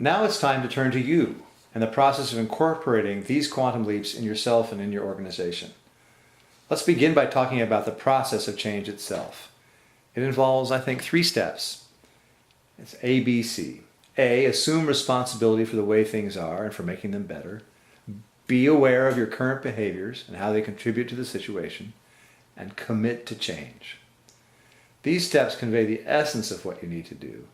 Now it's time to turn to you and the process of incorporating these quantum leaps in yourself and in your organization. Let's begin by talking about the process of change itself. It involves, I think, 3 steps. It's A, B, C. A, assume responsibility for the way things are and for making them better. Be aware of your current behaviors and how they contribute to the situation. And commit to change. These steps convey the essence of what you need to do.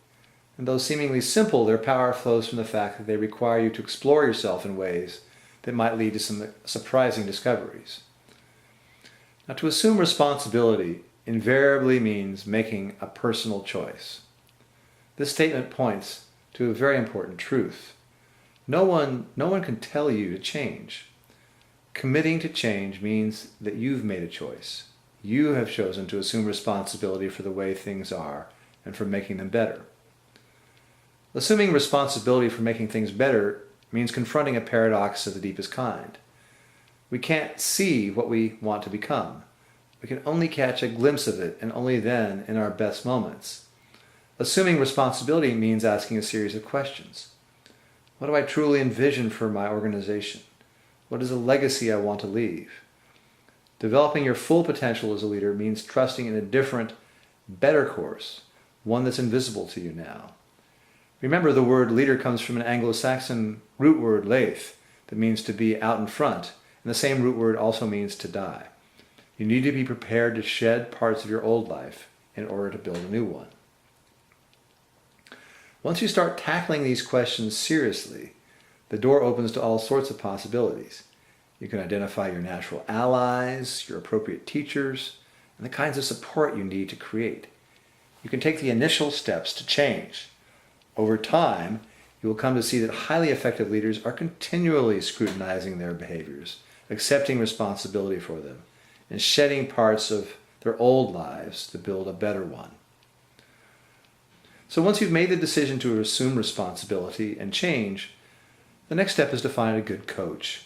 And though seemingly simple, their power flows from the fact that they require you to explore yourself in ways that might lead to some surprising discoveries. Now, to assume responsibility invariably means making a personal choice. This statement points to a very important truth. No one can tell you to change. Committing to change means that you've made a choice. You have chosen to assume responsibility for the way things are and for making them better. Assuming responsibility for making things better means confronting a paradox of the deepest kind. We can't see what we want to become. We can only catch a glimpse of it, and only then in our best moments. Assuming responsibility means asking a series of questions. What do I truly envision for my organization? What is a legacy I want to leave? Developing your full potential as a leader means trusting in a different, better course, one that's invisible to you now. Remember, the word leader comes from an Anglo-Saxon root word, leith, that means to be out in front, and the same root word also means to die. You need to be prepared to shed parts of your old life in order to build a new one. Once you start tackling these questions seriously, the door opens to all sorts of possibilities. You can identify your natural allies, your appropriate teachers, and the kinds of support you need to create. You can take the initial steps to change. Over time, you will come to see that highly effective leaders are continually scrutinizing their behaviors, accepting responsibility for them, and shedding parts of their old lives to build a better one. So once you've made the decision to assume responsibility and change, the next step is to find a good coach.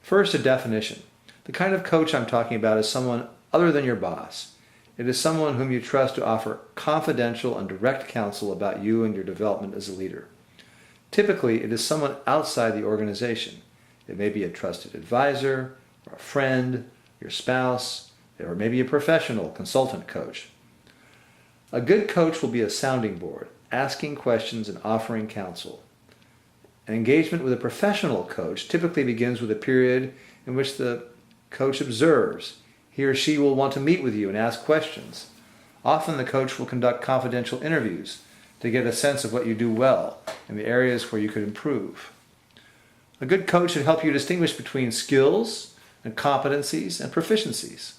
First, a definition. The kind of coach I'm talking about is someone other than your boss. It is someone whom you trust to offer confidential and direct counsel about you and your development as a leader. Typically, it is someone outside the organization. It may be a trusted advisor, or a friend, your spouse, or maybe a professional consultant coach. A good coach will be a sounding board, asking questions and offering counsel. An engagement with a professional coach typically begins with a period in which the coach observes. He or she will want to meet with you and ask questions. Often the coach will conduct confidential interviews to get a sense of what you do well and the areas where you could improve. A good coach should help you distinguish between skills and competencies and proficiencies.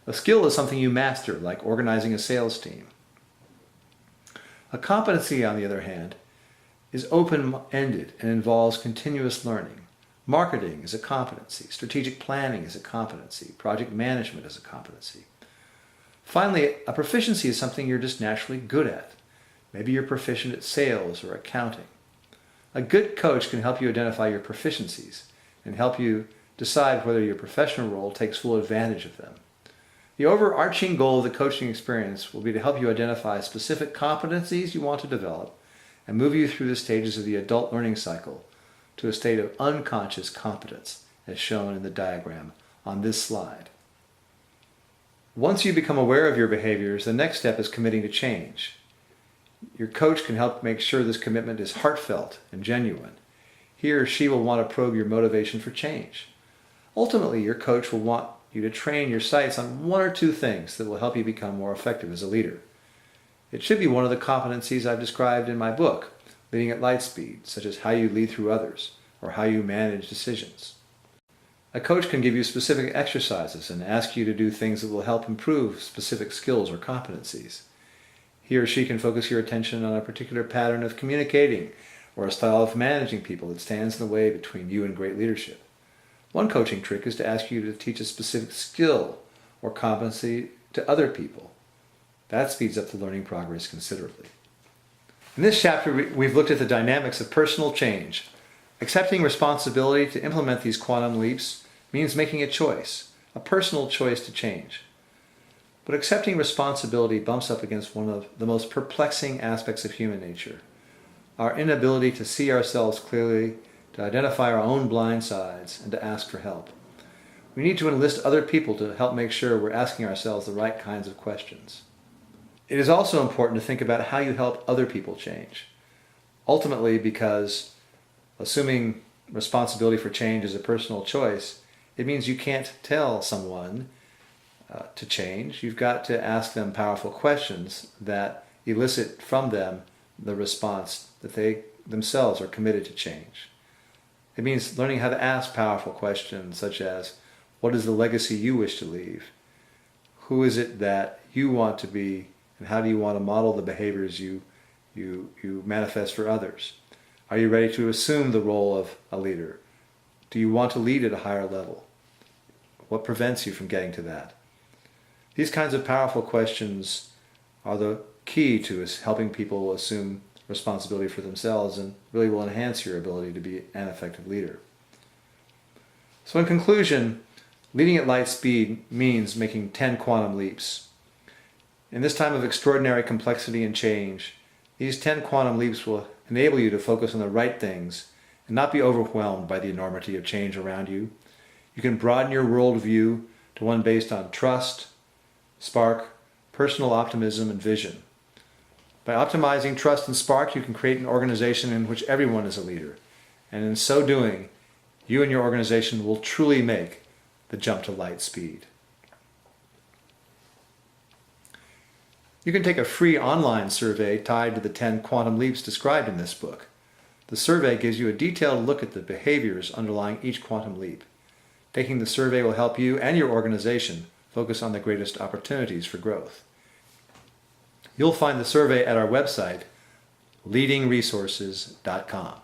A skill is something you master, like organizing a sales team. A competency, on the other hand, is open-ended and involves continuous learning. Marketing is a competency. Strategic planning is a competency. Project management is a competency. Finally, a proficiency is something you're just naturally good at. Maybe you're proficient at sales or accounting. A good coach can help you identify your proficiencies and help you decide whether your professional role takes full advantage of them. The overarching goal of the coaching experience will be to help you identify specific competencies you want to develop and move you through the stages of the adult learning cycle to a state of unconscious competence, as shown in the diagram on this slide. Once you become aware of your behaviors, the next step is committing to change. Your coach can help make sure this commitment is heartfelt and genuine. He or she will want to probe your motivation for change. Ultimately, your coach will want you to train your sights on 1 or 2 things that will help you become more effective as a leader. It should be one of the competencies I've described in my book, Leading at Light Speed, such as how you lead through others or how you manage decisions. A coach can give you specific exercises and ask you to do things that will help improve specific skills or competencies. He or she can focus your attention on a particular pattern of communicating or a style of managing people that stands in the way between you and great leadership. One coaching trick is to ask you to teach a specific skill or competency to other people. That speeds up the learning progress considerably. In this chapter, we've looked at the dynamics of personal change. Accepting responsibility to implement these quantum leaps means making a choice, a personal choice to change. But accepting responsibility bumps up against one of the most perplexing aspects of human nature. our inability to see ourselves clearly, to identify our own blind sides, and to ask for help. We need to enlist other people to help make sure we're asking ourselves the right kinds of questions. It is also important to think about how you help other people change. Ultimately, because assuming responsibility for change is a personal choice, it means you can't tell someone to change. You've got to ask them powerful questions that elicit from them the response that they themselves are committed to change. It means learning how to ask powerful questions such as, what is the legacy you wish to leave? Who is it that you want to be, and how do you want to model the behaviors you manifest for others? Are you ready to assume the role of a leader? Do you want to lead at a higher level? What prevents you from getting to that? These kinds of powerful questions are the key to helping people assume responsibility for themselves and really will enhance your ability to be an effective leader. So in conclusion, leading at light speed means making 10 quantum leaps. In this time of extraordinary complexity and change, these 10 quantum leaps will enable you to focus on the right things and not be overwhelmed by the enormity of change around you. You can broaden your worldview to one based on trust, spark, personal optimism, and vision. By optimizing trust and spark, you can create an organization in which everyone is a leader. And in so doing, you and your organization will truly make the jump to light speed. You can take a free online survey tied to the 10 quantum leaps described in this book. The survey gives you a detailed look at the behaviors underlying each quantum leap. Taking the survey will help you and your organization focus on the greatest opportunities for growth. You'll find the survey at our website, leadingresources.com.